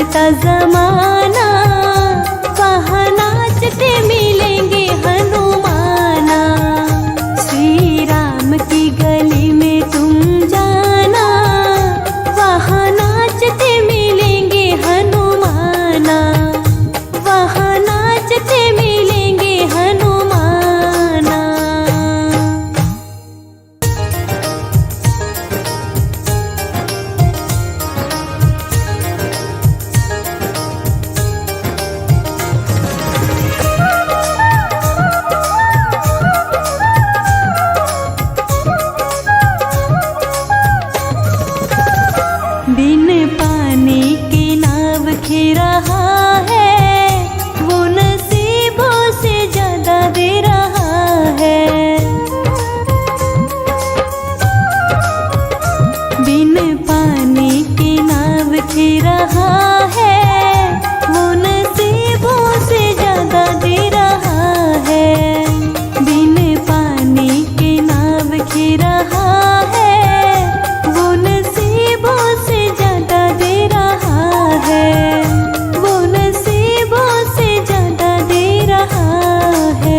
जानता जमाना, वहाँ नाचते मिलेंगे हनुमाना। श्री राम की गली में तुम जाना, वहाँ नाचते मिलेंगे हनुमाना, वहाँ नाचते मिलेंगे हनुमाना। बिन पानी की नाव खी रहा है, वो नसीबों से ज्यादा दे रहा है। बिन पानी की नाव खी रहा है, वो नसीबों से ज्यादा दे रहा है। बिन पानी की नाव खी रहा है, वो नसीबों से ज्यादा दे रहा है, वो नसीबों से ज्यादा दे रहा है।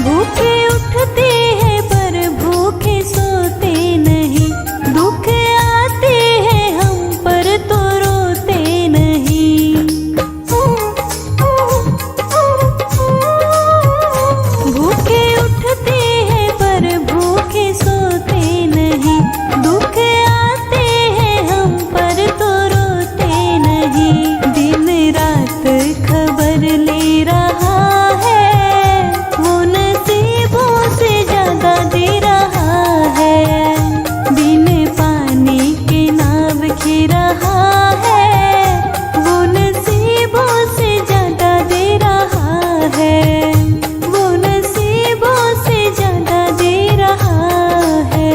भूखे उठते हैं पर भूखे सोते नहीं, दुख आते हैं हम पर तो रोते नहीं। भूखे उठते हैं पर भूखे सोते नहीं, दुख आते हैं हम पर तो रोते नहीं। दिन रात खबर ले रहा है, वो नसीबों से ज्यादा दे रहा है। बिन पानी की नाव खी रहा है, वो नसीबों से ज्यादा दे रहा है, वो नसीबों से ज्यादा दे रहा है।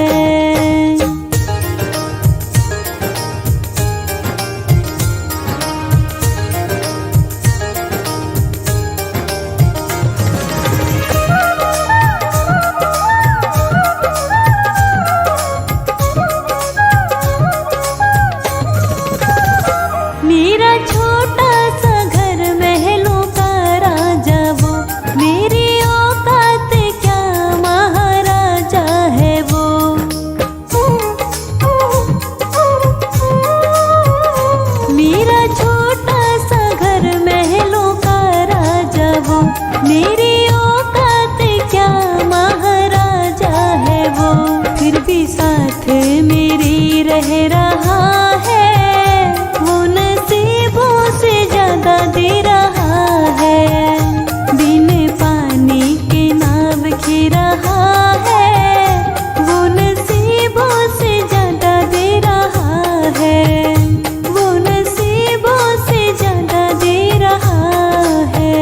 मेरा छोटा सा घर महलों का राजा वो, मेरी औकात क्या महाराजा है वो। मेरा छोटा सा घर महलों का राजा वो, मेरी औकात क्या महाराजा है वो। फिर भी साथ मेरी रह रहा है, वो नसीबों से ज्यादा दे रहा है। बिन पानी की नाव खी रहा है, वो नसीबों से ज्यादा दे रहा है, वो नसीबों से ज्यादा दे रहा है।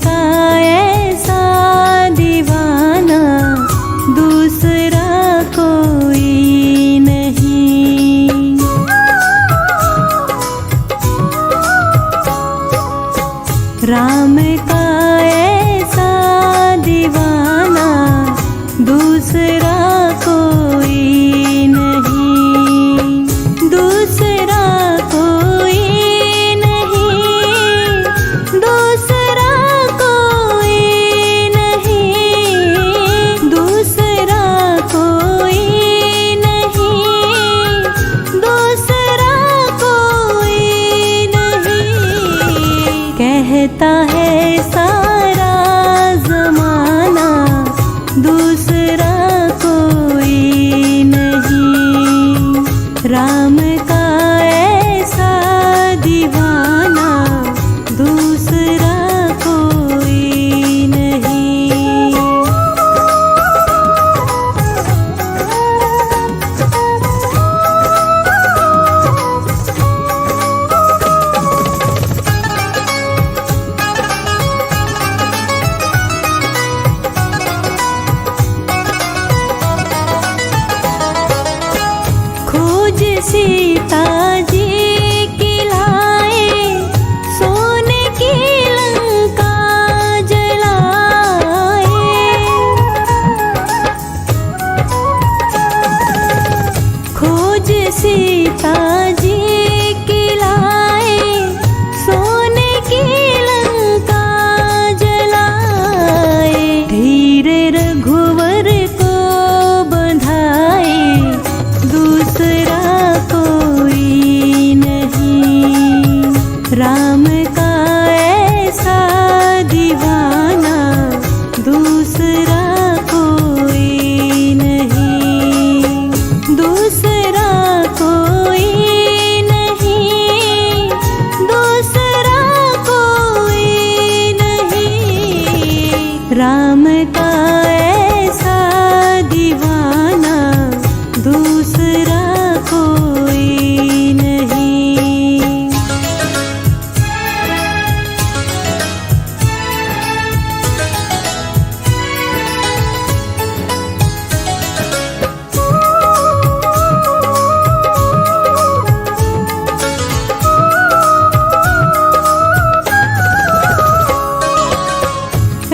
का ऐसा दीवाना दूसरा कोई नहीं। राम का ऐसा दीवाना दूसरा कोई नहीं, दूसरा कोई नहीं, दूसरा कोई नहीं, दूसरा कोई नहीं, दूसरा कोई नहीं। कहता है सारा जमाना दूसरा कोई नहीं। राम का ऐसा दीवाना दूसरा कोई नहीं। खोज सीता जी की लाए, सोने की लंका जलाए। खोज सीता जी की लाए, सोने की लंका जलाए। धीर रघुवर को बंधाए, दूसरा कोई नहीं। राम का ऐसा दीवाना दूसरा कोई नहीं, दूसरा कोई नहीं, दूसरा कोई नहीं। राम का ऐसा दीवाना दूसरा कोई नहीं।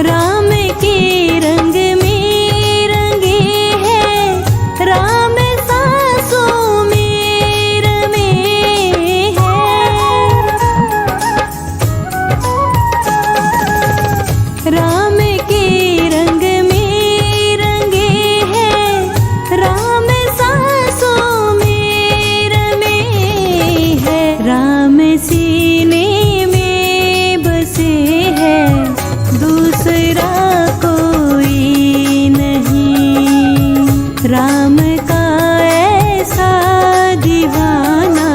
राम के रंग में रंगे हैं, राम सांसों में रमे हैं। राम के रंग में रंगे हैं, राम सांसों में रमे हैं। राम सीने में बसे हैं, दूसरा कोई नहीं। राम का ऐसा दीवाना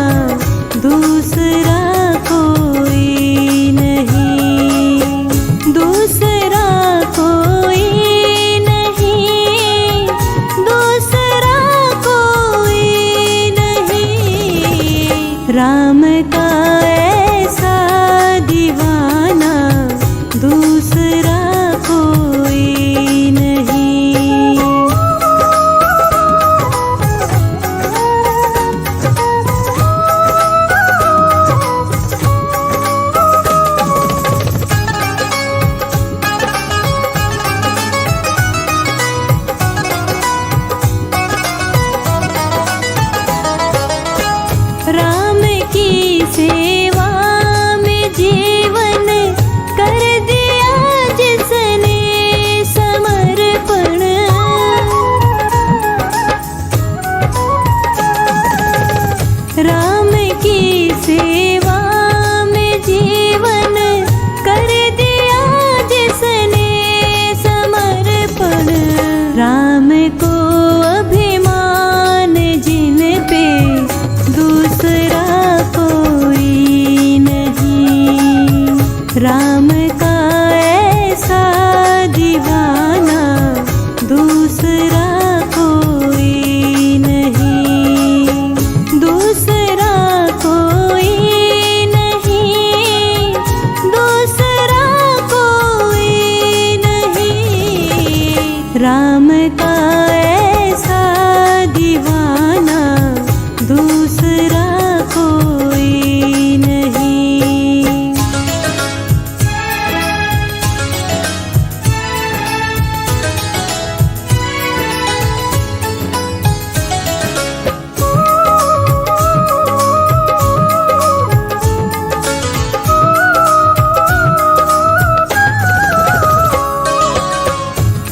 दूसरा कोई नहीं, दूसरा राम का ऐसा दीवाना दूसरा कोई नहीं।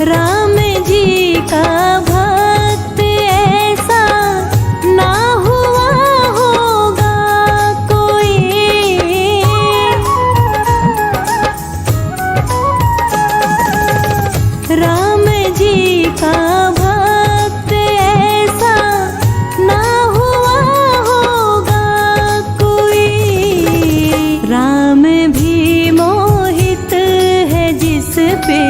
राम जी का भक्त ऐसा ना हुआ होगा कोई। राम जी का भक्त ऐसा ना हुआ होगा कोई। राम भी मोहित है जिस पे